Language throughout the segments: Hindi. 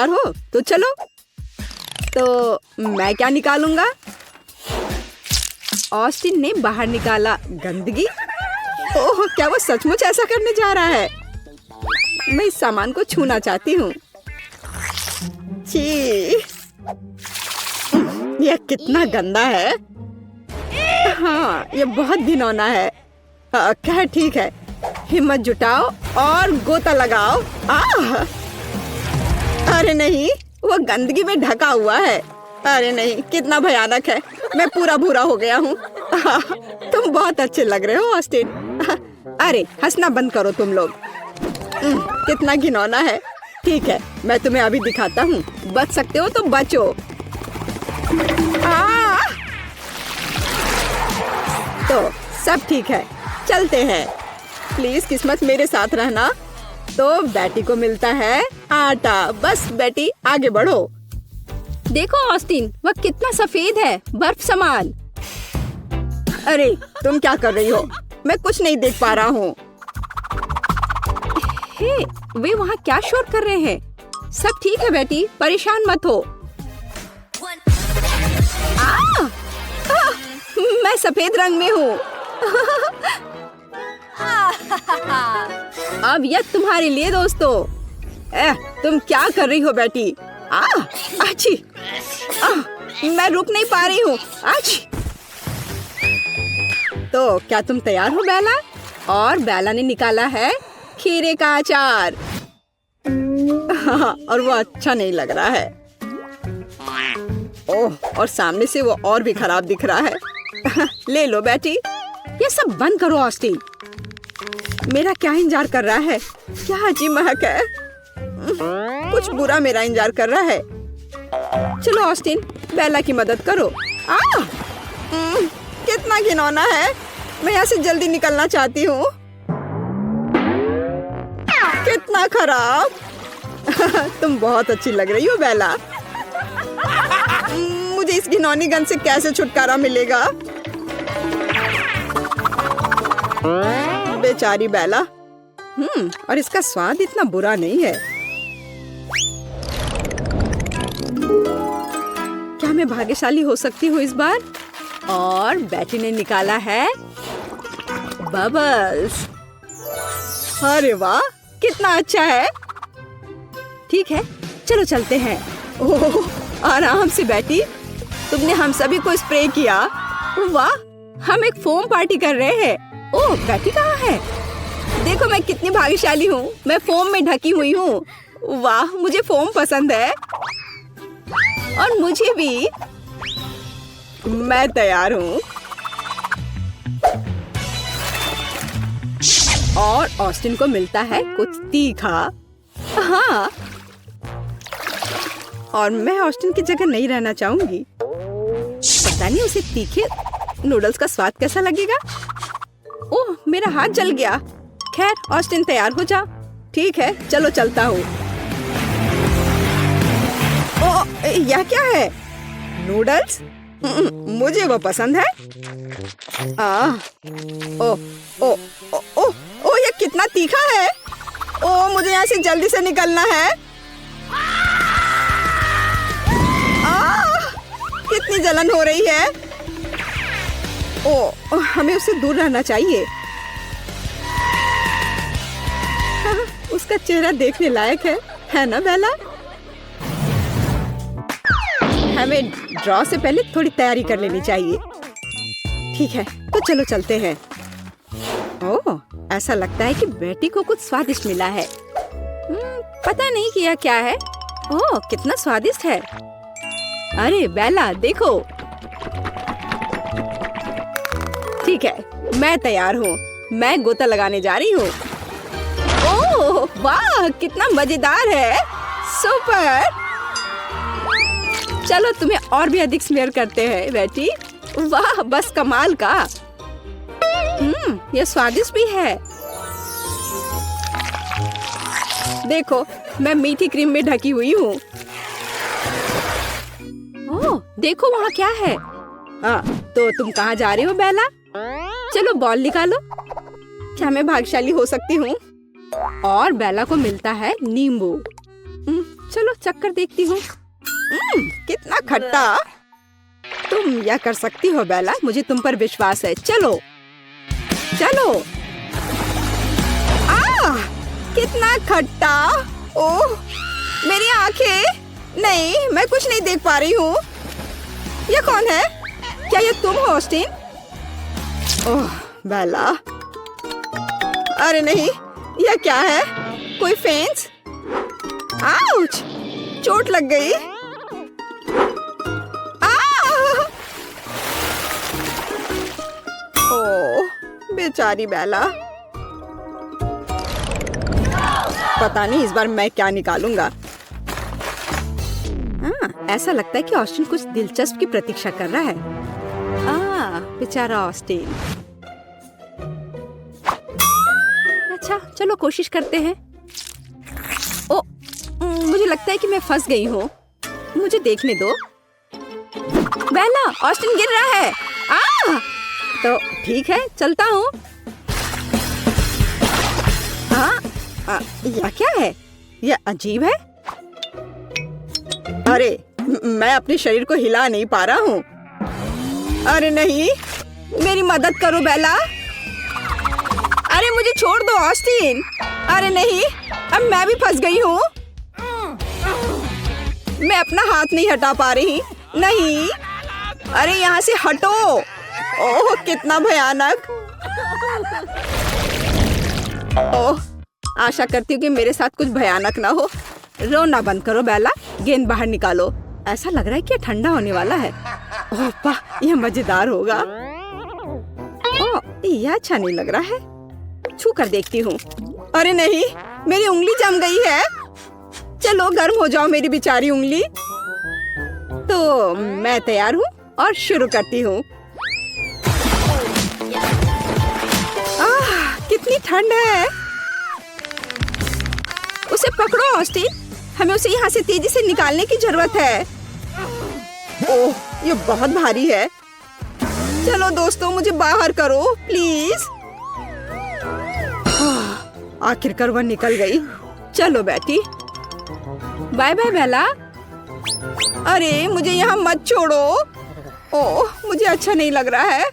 तैयार हो तो चलो। तो मैं क्या निकालूंगा? ऑस्टिन ने बाहर निकाला गंदगी। ओह, क्या वो सचमुच ऐसा करने जा रहा है? मैं इस सामान को छूना चाहती हूँ। छी, यह कितना गंदा है। हाँ, ये बहुत घिनौना है। खैर ठीक है, हिम्मत जुटाओ और गोता लगाओ। अरे नहीं, वो गंदगी में ढका हुआ है। अरे नहीं, कितना भयानक है। मैं पूरा भूरा हो गया हूँ। तुम बहुत अच्छे लग रहे हो ऑस्टिन। अरे हंसना बंद करो तुम लोग। कितना घिनौना है। ठीक है, मैं तुम्हें अभी दिखाता हूँ। बच सकते हो तो बचो। तो सब ठीक है, चलते हैं। प्लीज किस्मत मेरे साथ रहना। तो बेटी को मिलता है आटा। बस बेटी आगे बढ़ो। देखो ऑस्टिन, वह कितना सफेद है, बर्फ समान। अरे तुम क्या कर रही हो? मैं कुछ नहीं देख पा रहा हूँ। हे, वे वहाँ क्या शोर कर रहे हैं? सब ठीक है बेटी, परेशान मत हो। मैं सफेद रंग में हूँ। अब यह तुम्हारे लिए दोस्तों। तुम क्या कर रही हो बेटी? अच्छी, मैं रुक नहीं पा रही हूँ। तो क्या तुम तैयार हो बेला? और बेला ने निकाला है खीरे का अचार। और वो अच्छा नहीं लग रहा है। ओह, और सामने से वो और भी खराब दिख रहा है। ले लो बेटी। ये सब बंद करो ऑस्टिन। मेरा क्या इंतजार कर रहा है? क्या अजीब महक है। कुछ बुरा मेरा इंतजार कर रहा है। चलो ऑस्टिन, बेला की मदद करो। कितना घिनौना है। मैं यहाँ से जल्दी निकलना चाहती हूँ। कितना खराब। तुम बहुत अच्छी लग रही हो बेला। मुझे इस घिनौनी गंध से कैसे छुटकारा मिलेगा? बेचारी बेला। और इसका स्वाद इतना बुरा नहीं है। क्या मैं भाग्यशाली हो सकती हूँ इस बार? और बेटी ने निकाला है बबल्स। अरे वाह, कितना अच्छा है। ठीक है, चलो चलते हैं। ओह, आराम से बेटी। तुमने हम सभी को स्प्रे किया। वाह, हम एक फोम पार्टी कर रहे हैं। ओह, बेटी कहाँ है? देखो मैं कितनी भाग्यशाली हूँ। मैं फोम में ढकी हुई हूँ। वाह, मुझे फोम पसंद है। और मुझे भी। मैं तैयार हूँ। और ऑस्टिन को मिलता है कुछ तीखा। हाँ, और मैं ऑस्टिन की जगह नहीं रहना चाहूंगी। पता नहीं उसे तीखे नूडल्स का स्वाद कैसा लगेगा। ओह, मेरा हाथ जल गया। खैर ऑस्टिन, तैयार हो जा। ठीक है, चलो चलता हूँ। ओह, यह क्या है? नूडल्स? मुझे वो पसंद है। ओह ओह ओह ओह, ये कितना तीखा है। ओह, मुझे यहाँ से जल्दी से निकलना है। कितनी जलन हो रही है। ओह, हमें उससे दूर रहना चाहिए। उसका चेहरा देखने लायक है ना बेला? हमें ड्रॉ से पहले थोड़ी तैयारी कर लेनी चाहिए। ठीक है, तो चलो चलते हैं। ओह, ऐसा लगता है कि बेटी को कुछ स्वादिष्ट मिला है। पता नहीं कि यह क्या है। ओह, कितना स्वादिष्ट है। अरे बेला, देखो। ठीक है, मैं तैयार हूँ। मैं गोता लगाने जा रही हूँ। ओह वाह, कितना मजेदार है। सुपर। चलो तुम्हें और भी अधिक स्मेयर करते हैं बेटी। वाह, बस कमाल का। यह स्वादिष्ट भी है। देखो, मैं मीठी क्रीम में ढकी हुई हूँ। ओह, देखो वहाँ क्या है। तो तुम कहाँ जा रही हो बेला? चलो बॉल निकालो। क्या मैं भाग्यशाली हो सकती हूँ? और बेला को मिलता है नींबू। चलो चक्कर देखती हूँ। कितना खट्टा। तुम यह कर सकती हो बेला, मुझे तुम पर विश्वास है। चलो चलो। कितना खट्टा। ओह मेरी आंखें। नहीं, मैं कुछ नहीं देख पा रही हूँ। ये कौन है? क्या ये तुम हो ऑस्टिन? ओह बेला। अरे नहीं, यह क्या है? कोई फेंस? आउच! चोट लग गई। ओह बेचारी बेला। पता नहीं इस बार मैं क्या निकालूंगा। ऐसा लगता है कि ऑस्टिन कुछ दिलचस्प की प्रतीक्षा कर रहा है। बेचारा ऑस्टिन। अच्छा चलो कोशिश करते हैं। ओ, मुझे लगता है कि मैं फंस गई हूँ। मुझे देखने दो। बेला, ऑस्टिन गिर रहा है। तो ठीक है, चलता हूँ। यह क्या है? यह अजीब है। अरे मैं अपने शरीर को हिला नहीं पा रहा हूँ। अरे नहीं, मेरी मदद करो बेला। अरे मुझे छोड़ दो ऑस्टिन। अरे नहीं, अब मैं भी फंस गई हूँ। मैं अपना हाथ नहीं हटा पा रही। नहीं, अरे यहाँ से हटो। ओह कितना भयानक। ओह आशा करती हूँ कि मेरे साथ कुछ भयानक ना हो। रोना बंद करो बेला, गेंद बाहर निकालो। ऐसा लग रहा है कि यह ठंडा होने वाला है। ओह वाह, यह मजेदार होगा। ओह यह अच्छा नहीं लग रहा है। छू कर देखती हूँ। अरे नहीं, मेरी उंगली जम गई है। चलो गर्म हो जाओ मेरी बेचारी उंगली। तो मैं तैयार हूँ और शुरू करती हूँ। कितनी ठंड है। उसे पकड़ो ऑस्टिन, हमें उसे यहाँ से तेजी से निकालने की जरूरत है। ओह ये बहुत भारी है। चलो दोस्तों, मुझे बाहर करो प्लीज। आखिरकार वह निकल गई। चलो बेटी, बाय बाय बेला। अरे मुझे यहाँ मत छोड़ो। ओह मुझे अच्छा नहीं लग रहा है।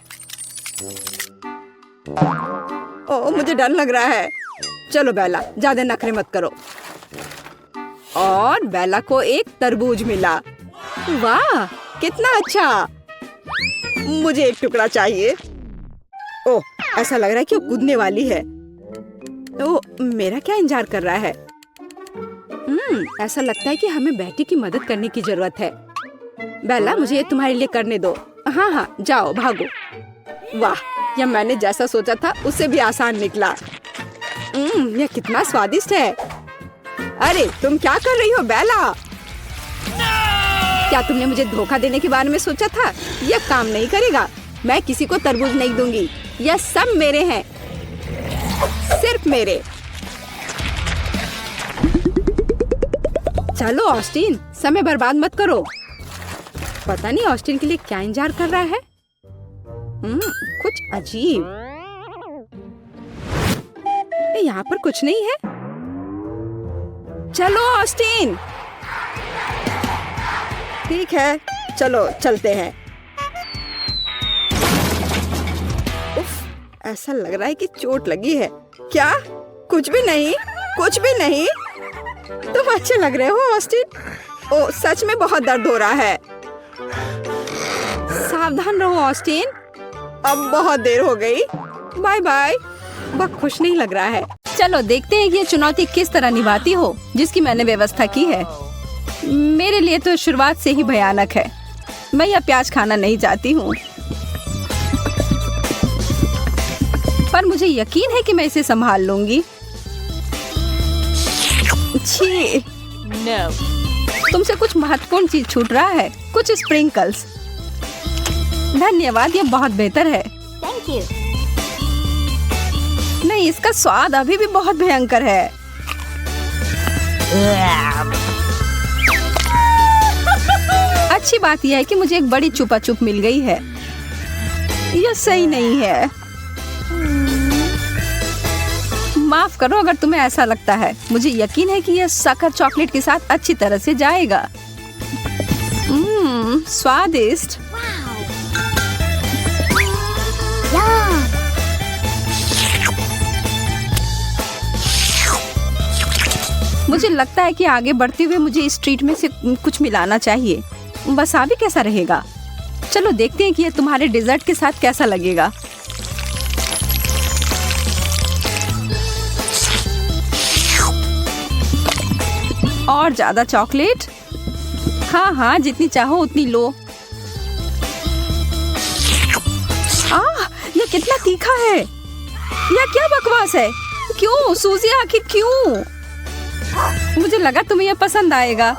ओह मुझे डर लग रहा है। चलो बेला, ज्यादा नखरे मत करो। और बेला को एक तरबूज मिला। वाह कितना अच्छा। मुझे एक टुकड़ा चाहिए। ओह ऐसा लग रहा है कि वो कूदने वाली है। ओह मेरा क्या इंतजार कर रहा है? ऐसा लगता है कि हमें बेटी की मदद करने की जरूरत है। बेला मुझे ये तुम्हारे लिए करने दो। हाँ हाँ जाओ भागो। वाह, यह मैंने जैसा सोचा था उससे भी आसान निकला। यह कितना स्वादिष्ट है। अरे तुम क्या कर रही हो बेला? क्या तुमने मुझे धोखा देने के बारे में सोचा था? यह काम नहीं करेगा। मैं किसी को तरबूज नहीं दूंगी। यह सब मेरे हैं, सिर्फ मेरे। चलो ऑस्टिन, समय बर्बाद मत करो। पता नहीं ऑस्टिन के लिए क्या इंतजार कर रहा है। कुछ अजीब। यहाँ पर कुछ नहीं है। चलो ऑस्टिन। ठीक है, चलो चलते हैं। उफ, ऐसा लग रहा है कि चोट लगी है। क्या? कुछ भी नहीं, कुछ भी नहीं। तुम अच्छे लग रहे हो ऑस्टिन। ओ सच में बहुत दर्द हो रहा है। सावधान रहो ऑस्टिन। अब बहुत देर हो गई। Bye bye. वह खुश नहीं लग रहा है। चलो देखते हैं कि ये चुनौती किस तरह निभाती हो जिसकी मैंने व्यवस्था की है। मेरे लिए तो शुरुआत से ही भयानक है। मैं यह प्याज खाना नहीं चाहती हूँ, पर मुझे यकीन है कि मैं इसे संभाल लूंगी। छी, no. तुमसे कुछ महत्वपूर्ण चीज छूट रहा है। कुछ स्प्रिंकल्स। धन्यवाद, ये बहुत बेहतर है। Thank you. नहीं, इसका स्वाद अभी भी बहुत भयंकर है। अच्छी बात यह है कि मुझे एक बड़ी चुपा चुप मिल गई है। यह सही नहीं है। माफ करो अगर तुम्हें ऐसा लगता है। मुझे यकीन है कि यह शक्कर चॉकलेट के साथ अच्छी तरह से जाएगा। स्वादिष्ट। मुझे लगता है कि आगे बढ़ते हुए मुझे इस ट्रीट में से कुछ मिलाना चाहिए। वसाबी कैसा रहेगा? चलो देखते हैं कि यह तुम्हारे डेजर्ट के साथ कैसा लगेगा। और ज्यादा चॉकलेट? हाँ हाँ, जितनी चाहो उतनी लो। यह कितना तीखा है। यह क्या बकवास है? क्यों सूजी, आखिर क्यों? मुझे लगा तुम्हें यह पसंद आएगा।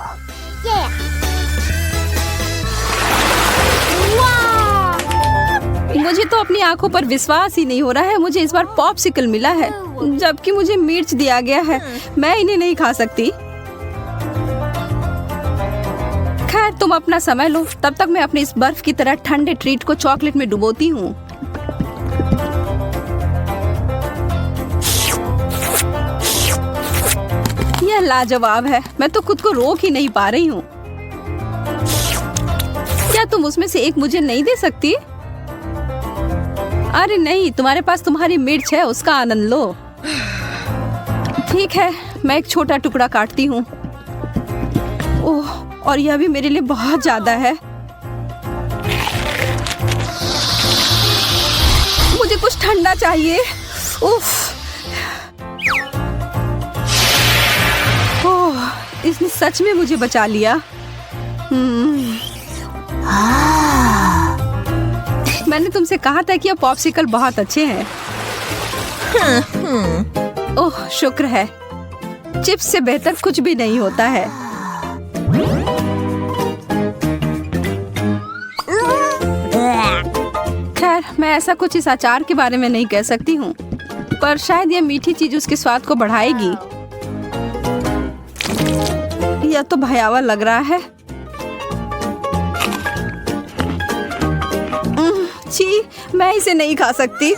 मुझे तो अपनी आंखों पर विश्वास ही नहीं हो रहा है। मुझे इस बार पॉप्सिकल मिला है, जबकि मुझे मिर्च दिया गया है। मैं इन्हें नहीं खा सकती। खैर, तुम अपना समय लो, तब तक मैं अपने इस बर्फ की तरह ठंडे ट्रीट को चॉकलेट में डुबोती हूँ। यह लाजवाब है। मैं तो खुद को रोक ही नहीं पा रही हूँ। क्या तुम उसमें से एक मुझे नहीं दे सकती? अरे नहीं, तुम्हारे पास तुम्हारी मिर्च है, उसका आनंद लो। ठीक है, मैं एक छोटा टुकड़ा काटती हूँ। ओह, और यह भी मेरे लिए बहुत ज्यादा है। मुझे कुछ ठंडा चाहिए। उफ। ओह, इसने सच में मुझे बचा लिया। मैंने तुमसे कहा था कि ये पॉप्सिकल बहुत अच्छे हैं। ओह, शुक्र है। चिप्स से बेहतर कुछ भी नहीं होता है। खैर, मैं ऐसा कुछ इस अचार के बारे में नहीं कह सकती हूँ, पर शायद यह मीठी चीज उसके स्वाद को बढ़ाएगी। यह तो भयावह लग रहा है। छी, मैं इसे नहीं खा सकती।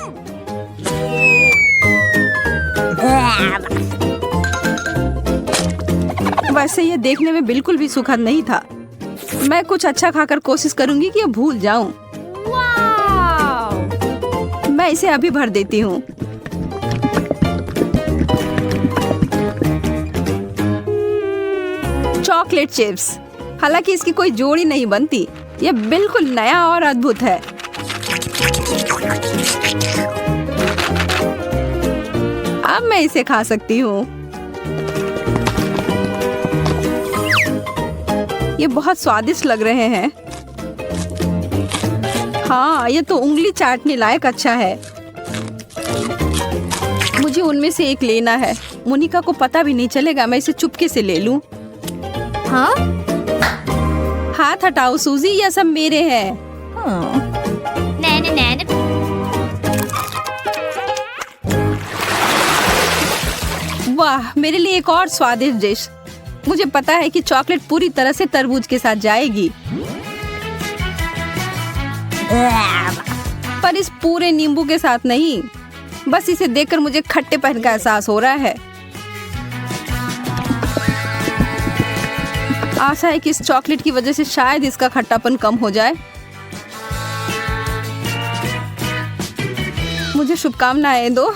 वैसे यह देखने में बिल्कुल भी सुखद नहीं था। मैं कुछ अच्छा खाकर कोशिश करूंगी कि यह भूल जाऊं। मैं इसे अभी भर देती हूँ। Chocolate chips. हालांकि इसकी कोई जोड़ी नहीं बनती। यह बिल्कुल नया और अद्भुत है। अब मैं इसे खा सकती हूँ। ये बहुत स्वादिष्ट लग रहे हैं। हाँ, ये तो उंगली चाटने लायक अच्छा है। मुझे उनमें से एक लेना है। मोनिका को पता भी नहीं चलेगा। मैं इसे चुपके से ले लूं। हाँ? हाथ हटाओ सूजी, ये सब मेरे हैं। वाह, मेरे लिए एक और स्वादिष्ट डिश। मुझे पता है कि चॉकलेट पूरी तरह से तरबूज के साथ जाएगी, पर इस पूरे नींबू के साथ नहीं। बस इसे देखकर मुझे खट्टेपन का एहसास हो रहा है। आशा है कि इस चॉकलेट की वजह से शायद इसका खट्टापन कम हो जाए। मुझे शुभकामनाएं दो।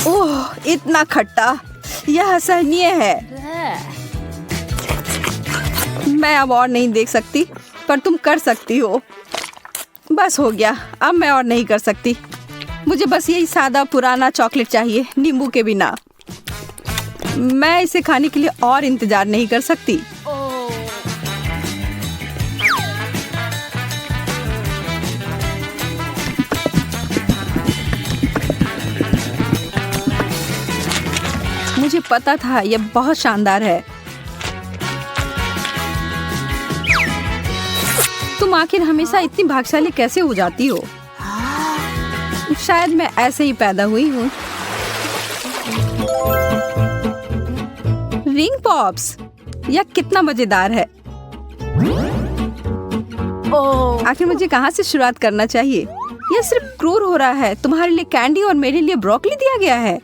ओह, इतना खट्टा, यह असहनीय है। मैं अब और नहीं देख सकती, पर तुम कर सकती हो। बस हो गया, अब मैं और नहीं कर सकती। मुझे बस यही सादा पुराना चॉकलेट चाहिए, नींबू के बिना। मैं इसे खाने के लिए और इंतजार नहीं कर सकती। मुझे पता था यह बहुत शानदार है। तुम आखिर हमेशा इतनी भाग्यशाली कैसे हो जाती हो? शायद मैं ऐसे ही पैदा हुई हूँ। रिंग पॉप्स, यह कितना मजेदार है। आखिर मुझे कहाँ से शुरुआत करना चाहिए? यह सिर्फ क्रूर हो रहा है। तुम्हारे लिए कैंडी और मेरे लिए ब्रोकली दिया गया है।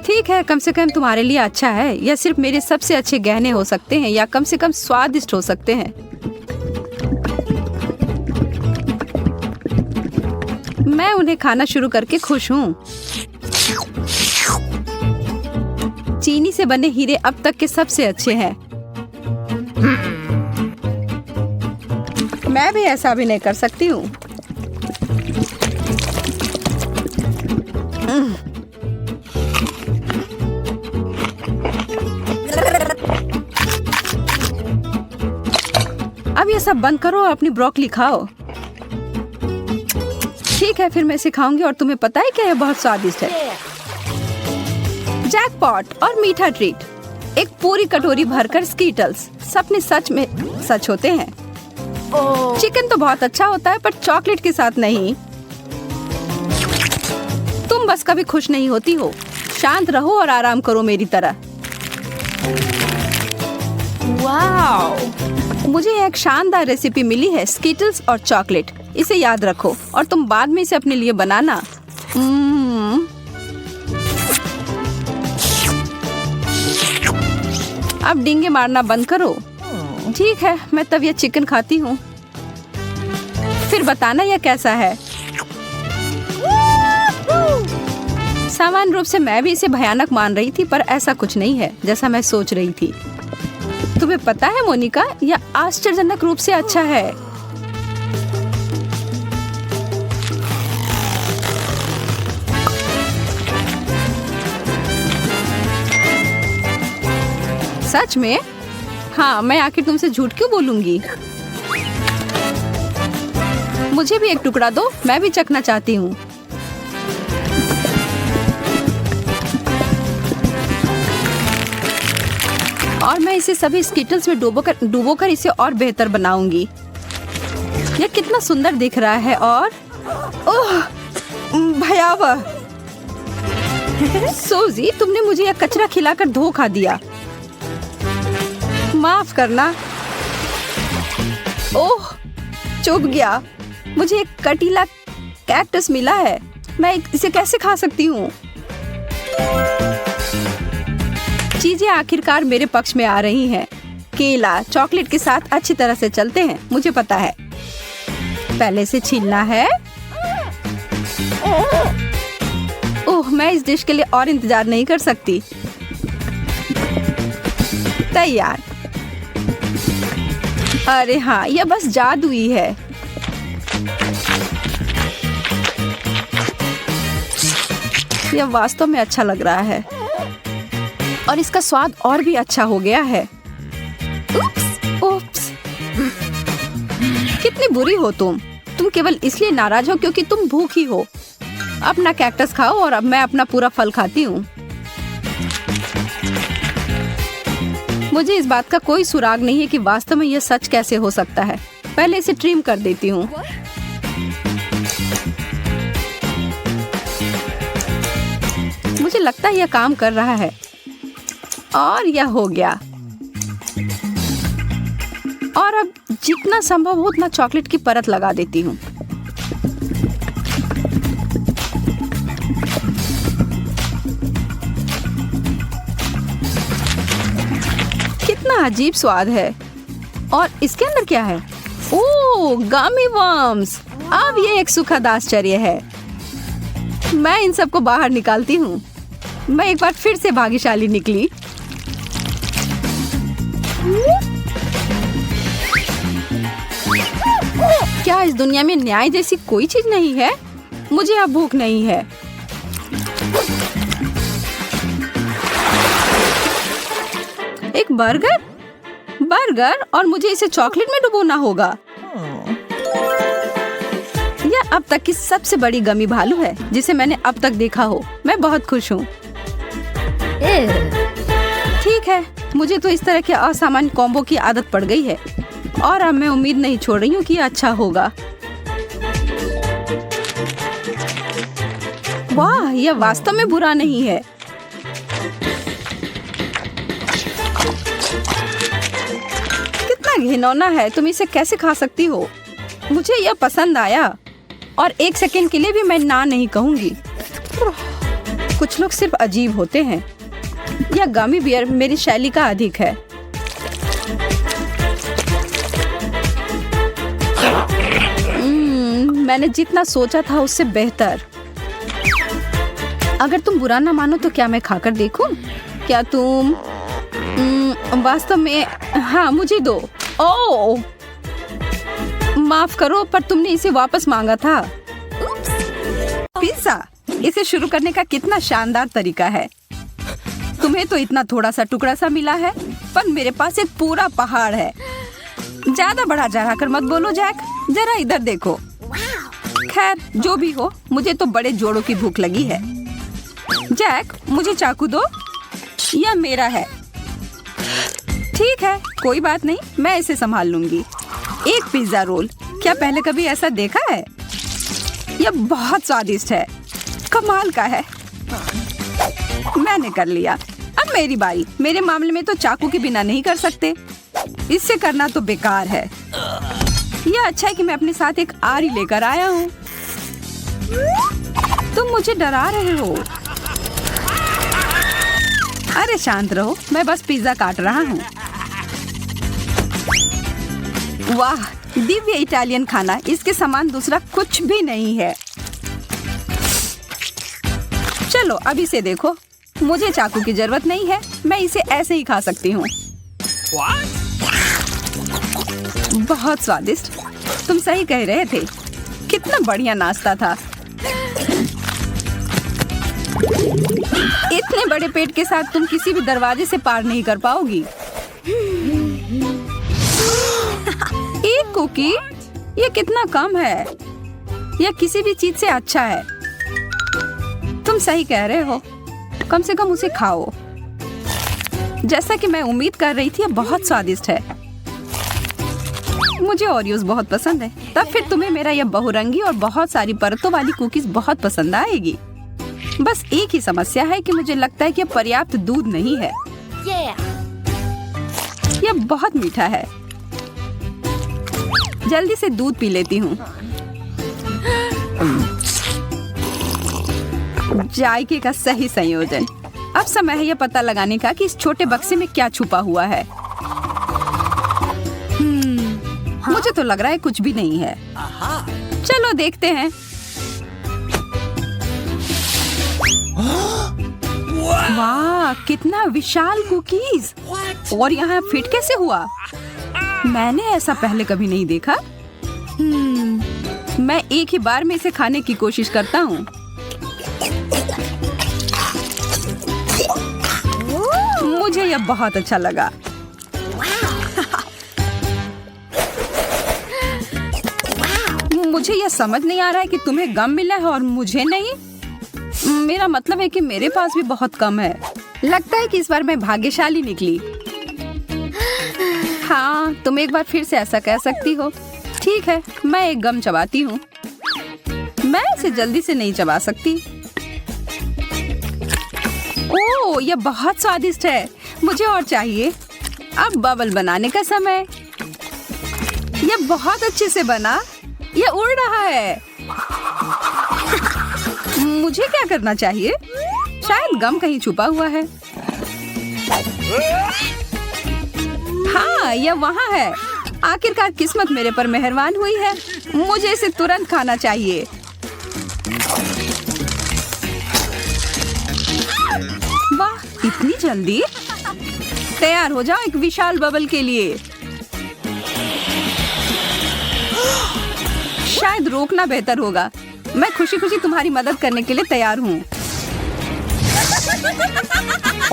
ठीक है, कम से कम तुम्हारे लिए अच्छा है। यह सिर्फ मेरे सबसे अच्छे गहने हो सकते हैं, या कम से कम स्वादिष्ट हो सकते हैं। मैं उन्हें खाना शुरू करके खुश हूँ। चीनी से बने हीरे अब तक के सबसे अच्छे हैं। मैं भी ऐसा भी नहीं कर सकती हूँ। अब ये सब बंद करो और अपनी ब्रोकली खाओ। ठीक है, फिर मैं सिखाऊंगी। और तुम्हें पता है क्या, यह बहुत स्वादिष्ट है। जैकपॉट और मीठा ट्रीट। एक पूरी कटोरी भरकर स्कीटल्स। सपने सच में सच होते हैं। चिकन तो बहुत अच्छा होता है, पर चॉकलेट के साथ नहीं। तुम बस कभी खुश नहीं होती हो। शांत रहो और आराम करो मेरी तरह। वाओ! मुझे एक शानदार रेसिपी मिली है, स्कीटल्स और चॉकलेट। इसे याद रखो और तुम बाद में इसे अपने लिए बनाना। अब डींगे मारना बंद करो। ठीक है, मैं तब यह चिकन खाती हूँ। फिर बताना यह कैसा है। सामान्य रूप से मैं भी इसे भयानक मान रही थी, पर ऐसा कुछ नहीं है जैसा मैं सोच रही थी। तुम्हें पता है मोनिका, यह आश्चर्यजनक रूप से अच्छा है। सच में? हाँ, मैं आखिर तुमसे झूठ क्यों बोलूंगी। मुझे भी एक टुकड़ा दो, मैं भी चखना चाहती हूँ। और मैं इसे सभी स्कीटल्स में डुबोकर इसे और बेहतर बनाऊंगी। यह कितना सुंदर दिख रहा है। और ओह, भयावह। सोजी, तुमने मुझे यह कचरा खिलाकर धोखा दिया। माफ करना। ओह, चुभ गया। मुझे एक कटीला कैक्टस मिला है। मैं इसे कैसे खा सकती हूँ? चीजें आखिरकार मेरे पक्ष में आ रही हैं। केला चॉकलेट के साथ अच्छी तरह से चलते हैं, मुझे पता है। पहले से छीलना है। ओह, मैं इस डिश के लिए और इंतजार नहीं कर सकती। तैयार। अरे हाँ, यह बस जादुई है। यह वास्तव में अच्छा लग रहा है और इसका स्वाद और भी अच्छा हो गया है। उप्स। कितनी बुरी हो तुम केवल इसलिए नाराज हो क्योंकि तुम भूखी हो। अपना कैक्टस खाओ और अब मैं अपना पूरा फल खाती हूँ। मुझे इस बात का कोई सुराग नहीं है कि वास्तव में यह सच कैसे हो सकता है। पहले इसे ट्रिम कर देती हूँ। मुझे लगता है यह काम कर रहा है और यह हो गया। और अब जितना संभव हो उतना चॉकलेट की परत लगा देती हूँ। कितना अजीब स्वाद है। और इसके अंदर क्या है? ओह, गमी वर्म्स। अब ये एक सुखद आश्चर्य है। मैं इन सबको बाहर निकालती हूँ। मैं एक बार फिर से भाग्यशाली निकली। क्या इस दुनिया में न्याय जैसी कोई चीज नहीं है? मुझे अब भूख नहीं है। एक बर्गर और मुझे इसे चॉकलेट में डुबोना होगा। यह अब तक की सबसे बड़ी गमी भालू है जिसे मैंने अब तक देखा हो। मैं बहुत खुश हूँ। ठीक है, मुझे तो इस तरह के असामान्य कॉम्बो की आदत पड़ गई है और अब मैं उम्मीद नहीं छोड़ रही हूँ कि अच्छा होगा। वाह, यह वास्तव में बुरा नहीं है। कितना घिनौना है। तुम इसे कैसे खा सकती हो? मुझे यह पसंद आया और एक सेकंड के लिए भी मैं ना नहीं कहूंगी। कुछ लोग सिर्फ अजीब होते हैं। यह गमी बियर मेरी शैली का अधिक है। मैंने जितना सोचा था उससे बेहतर। अगर तुम बुरा ना मानो तो क्या मैं खाकर देखूं? क्या तुम वास्तव में? हाँ, मुझे दो। ओह, माफ करो पर तुमने इसे वापस मांगा था। पिज़्ज़ा, इसे शुरू करने का कितना शानदार तरीका है। तुम्हें तो इतना थोड़ा सा टुकड़ा सा मिला है, पर मेरे पास एक पूरा पहाड़ है। ज्यादा बढ़ा चढ़ा कर मत बोलो जैक, जरा इधर देखो। खैर, जो भी हो, मुझे तो बड़े जोड़ों की भूख लगी है। जैक, मुझे चाकू दो। यह मेरा है। ठीक है, कोई बात नहीं, मैं इसे संभाल लूंगी। एक पिज्जा रोल, क्या पहले कभी ऐसा देखा है? यह बहुत स्वादिष्ट है, कमाल का है। मैंने कर लिया। अब मेरी बारी। मेरे मामले में तो चाकू के बिना नहीं कर सकते। इससे करना तो बेकार है। यह अच्छा है कि मैं अपने साथ एक आरी लेकर आया हूँ। तुम मुझे डरा रहे हो। अरे शांत रहो, मैं बस पिज्जा काट रहा हूँ। वाह, दिव्य इटालियन खाना, इसके समान दूसरा कुछ भी नहीं है। चलो अब इसे देखो। मुझे चाकू की जरूरत नहीं है, मैं इसे ऐसे ही खा सकती हूँ। बहुत स्वादिष्ट। तुम सही कह रहे थे। कितना बढ़िया नाश्ता था। इतने बड़े पेट के साथ तुम किसी भी दरवाजे से पार नहीं कर पाओगी। एक कुकी, ये कितना कम है। यह किसी भी चीज से अच्छा है। तुम सही कह रहे हो, कम से कम उसे खाओ। जैसा कि मैं उम्मीद कर रही थी, यह बहुत स्वादिष्ट है। मुझे ओरियोस बहुत पसंद है। तब फिर तुम्हें मेरा यह बहुरंगी और बहुत सारी परतों वाली कुकीज बहुत पसंद आएगी। बस एक ही समस्या है कि मुझे लगता है कि यह पर्याप्त दूध नहीं है। यह बहुत मीठा है। जल्दी से दूध पी लेती हूँ। जायके का सही संयोजन। अब समय है यह पता लगाने का कि इस छोटे बक्से में क्या छुपा हुआ है। मुझे तो लग रहा है कुछ भी नहीं है। चलो देखते हैं। वाह, कितना विशाल कुकीज। और यहाँ फिट कैसे हुआ? मैंने ऐसा पहले कभी नहीं देखा। मैं एक ही बार में इसे खाने की कोशिश करता हूँ। मुझे यह बहुत अच्छा लगा। मुझे यह समझ नहीं आ रहा है कि तुम्हें गम मिला है और मुझे नहीं। मेरा मतलब है कि मेरे पास भी बहुत कम है। लगता है कि इस बार मैं भाग्यशाली निकली। हाँ, तुम एक बार फिर से ऐसा कह सकती हो। ठीक है, मैं एक गम चबाती हूँ। मैं इसे जल्दी से नहीं चबा सकती। ओह, यह बहुत स्वादिष्ट है। मुझे और चाहिए। अब बबल बनाने का समय। यह बहुत अच्छे से बना। यह उड़ रहा है। मुझे क्या करना चाहिए? शायद गम कहीं छुपा हुआ है। हाँ, यह वहाँ है। आखिरकार किस्मत मेरे पर मेहरबान हुई है। मुझे इसे तुरंत खाना चाहिए। वाह, इतनी जल्दी? तैयार हो जाओ एक विशाल बबल के लिए। शायद रोकना बेहतर होगा। मैं खुशी खुशी तुम्हारी मदद करने के लिए तैयार हूँ।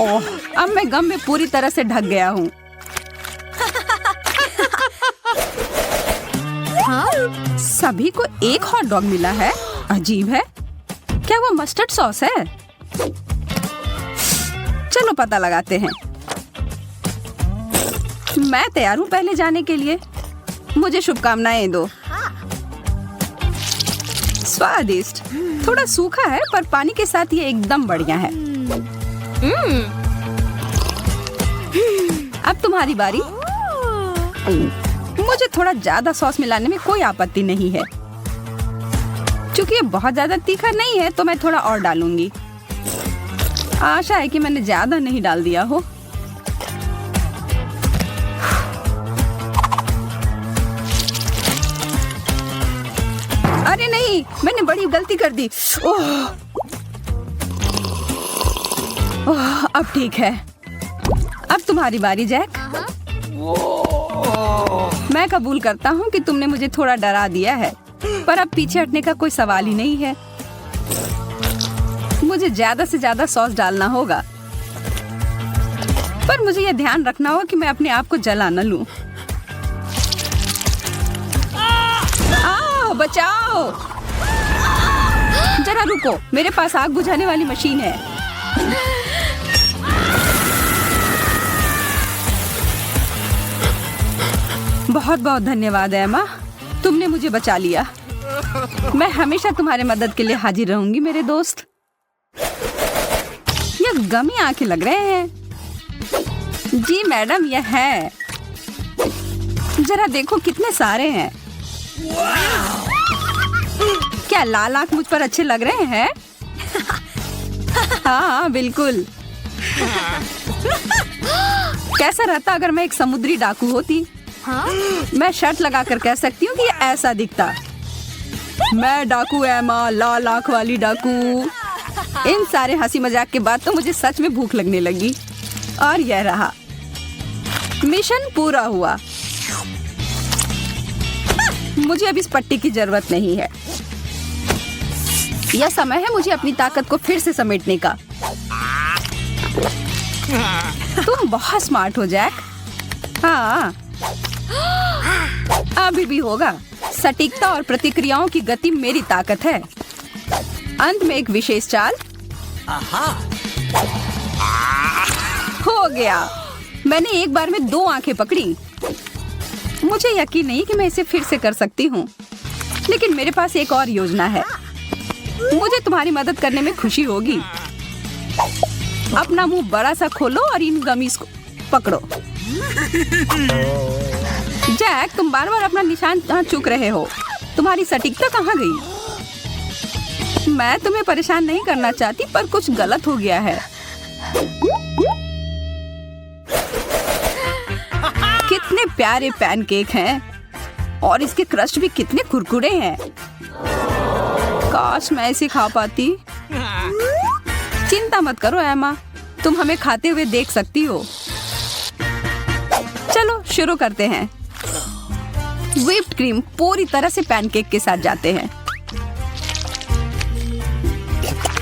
ओह, अब मैं गम में पूरी तरह से ढक गया हूँ। हाँ? सभी को एक हॉट डॉग मिला है। अजीब है। क्या वो मस्टर्ड सॉस है? चलो पता लगाते हैं। मैं तैयार हूँ पहले जाने के लिए। मुझे शुभकामनाएं दो। स्वादिष्ट। थोड़ा सूखा है पर पानी के साथ ये एकदम बढ़िया है। अब तुम्हारी बारी। मुझे थोड़ा ज्यादा सॉस मिलाने में कोई आपत्ति नहीं है। क्योंकि ये बहुत ज्यादा तीखा नहीं है तो मैं थोड़ा और डालूंगी। आशा है कि मैंने ज्यादा नहीं डाल दिया हो। अरे नहीं, मैंने बड़ी गलती कर दी। ओह, ओह, अब ठीक है। अब तुम्हारी बारी जैक। मैं कबूल करता हूँ कि तुमने मुझे थोड़ा डरा दिया है, पर अब पीछे हटने का कोई सवाल ही नहीं है। मुझे ज्यादा से ज्यादा सॉस डालना होगा, पर मुझे यह ध्यान रखना होगा कि मैं अपने आप को जला न लूं। आओ, बचाओ! जरा रुको, मेरे पास आग बुझाने वाली मशीन है। बहुत बहुत धन्यवाद एमा, तुमने मुझे बचा लिया। मैं हमेशा तुम्हारे मदद के लिए हाजिर रहूंगी मेरे दोस्त। यह गमी आंखें लग रहे हैं। जी मैडम, यह है। जरा देखो कितने सारे हैं। क्या लाल आंख मुझ पर अच्छे लग रहे हैं? हाँ बिल्कुल। कैसा रहता अगर मैं एक समुद्री डाकू होती? मैं शर्त लगाकर कह सकती हूँ कि ये ऐसा दिखता। मैं डाकू एमा, लाल आंख वाली डाकू। इन सारे हंसी मजाक के बाद तो मुझे सच में भूख लगने लगी। और यह रहा, मिशन पूरा हुआ। मुझे अब इस पट्टी की जरूरत नहीं है। यह समय है मुझे अपनी ताकत को फिर से समेटने का। तुम बहुत स्मार्ट हो जैक। हाँ, अभी भी होगा। सटीकता और प्रतिक्रियाओं की गति मेरी ताकत है। अंत में एक विशेष चाल। हो गया। मैंने एक बार में 2 आंखें पकड़ी। मुझे यकीन नहीं कि मैं इसे फिर से कर सकती हूँ, लेकिन मेरे पास एक और योजना है। मुझे तुम्हारी मदद करने में खुशी होगी। अपना मुंह बड़ा सा खोलो और इन गमीज को पकड़ो। जैक, तुम बार बार अपना निशान चूक रहे हो। तुम्हारी सटीकता कहाँ गई? मैं तुम्हें परेशान नहीं करना चाहती, पर कुछ गलत हो गया है। कितने प्यारे पैनकेक हैं और इसके क्रस्ट भी कितने कुरकुरे हैं। काश मैं इसे खा पाती। चिंता मत करो एमा, तुम हमें खाते हुए देख सकती हो। चलो शुरू करते हैं। व्हिप्ड क्रीम पूरी तरह से पैनकेक के साथ जाते हैं।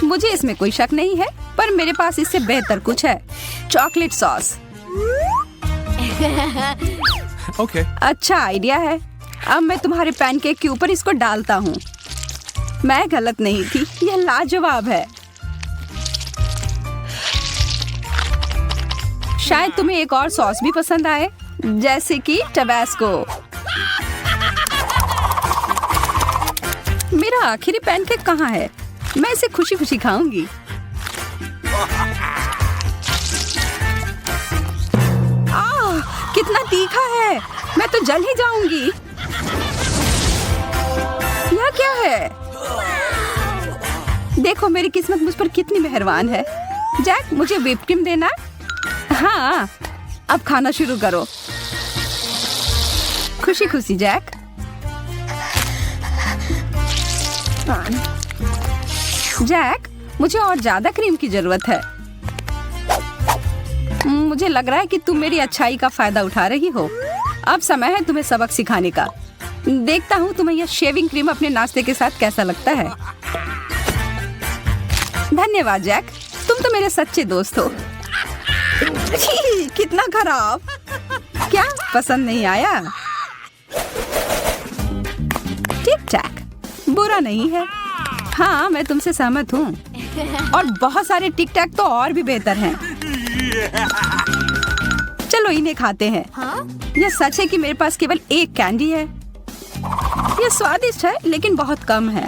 मुझे इसमें कोई शक नहीं है, पर मेरे पास इससे बेहतर कुछ है। Chocolate sauce. Okay. अच्छा आइडिया है। अब मैं तुम्हारे पैनकेक के ऊपर इसको डालता हूँ। मैं गलत नहीं थी, यह लाजवाब है। शायद तुम्हें एक और सॉस भी पसंद आए, जैसे कि टबैस्को। मेरा आखिरी पैनकेक कहाँ है? मैं इसे खुशी खुशी खाऊंगी। कितना तीखा है, मैं तो जल ही जाऊंगी। यह क्या है? देखो मेरी किस्मत मुझ पर कितनी मेहरबान है। जैक, मुझे व्हिप्ड क्रीम देना। हाँ, अब खाना शुरू करो। खुशी खुशी जैक। जैक, मुझे और ज्यादा क्रीम की जरूरत है। मुझे लग रहा है कि तुम मेरी अच्छाई का फायदा उठा रही हो। अब समय है तुम्हें सबक सिखाने का। देखता हूँ तुम्हें यह शेविंग क्रीम अपने नाश्ते के साथ कैसा लगता है। धन्यवाद जैक, तुम तो मेरे सच्चे दोस्त हो। कितना खराब। क्या पसंद नहीं आया? ठीक ठाक, बुरा नहीं है। हाँ, मैं तुमसे सहमत हूँ। और बहुत सारे टिक टैक तो और भी बेहतर हैं। चलो इन्हें खाते हैं। यह सच है कि मेरे पास केवल एक कैंडी है। यह स्वादिष्ट है लेकिन बहुत कम है।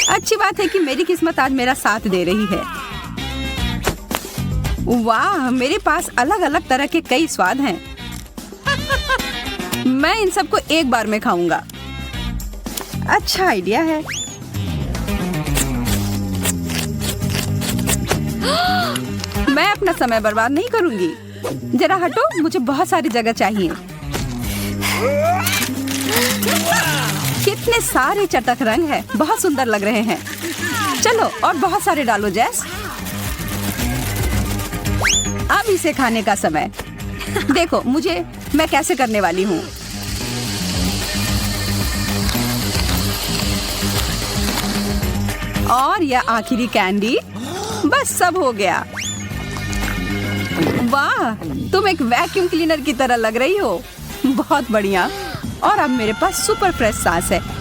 अच्छी बात है कि मेरी किस्मत आज मेरा साथ दे रही है। वाह, मेरे पास अलग अलग तरह के कई स्वाद हैं। मैं इन सबको एक बार में खाऊंगा। अच्छा आइडिया है। मैं अपना समय बर्बाद नहीं करूंगी। जरा हटो, मुझे बहुत सारी जगह चाहिए। कितने सारे चटक रंग हैं, बहुत सुंदर लग रहे हैं। चलो और बहुत सारे डालो जैस। अब इसे खाने का समय। देखो मैं कैसे करने वाली हूँ। और यह आखिरी कैंडी, बस सब हो गया। वाह, तुम एक वैक्यूम क्लीनर की तरह लग रही हो। बहुत बढ़िया। और अब मेरे पास सुपर फ्रेश सांस है।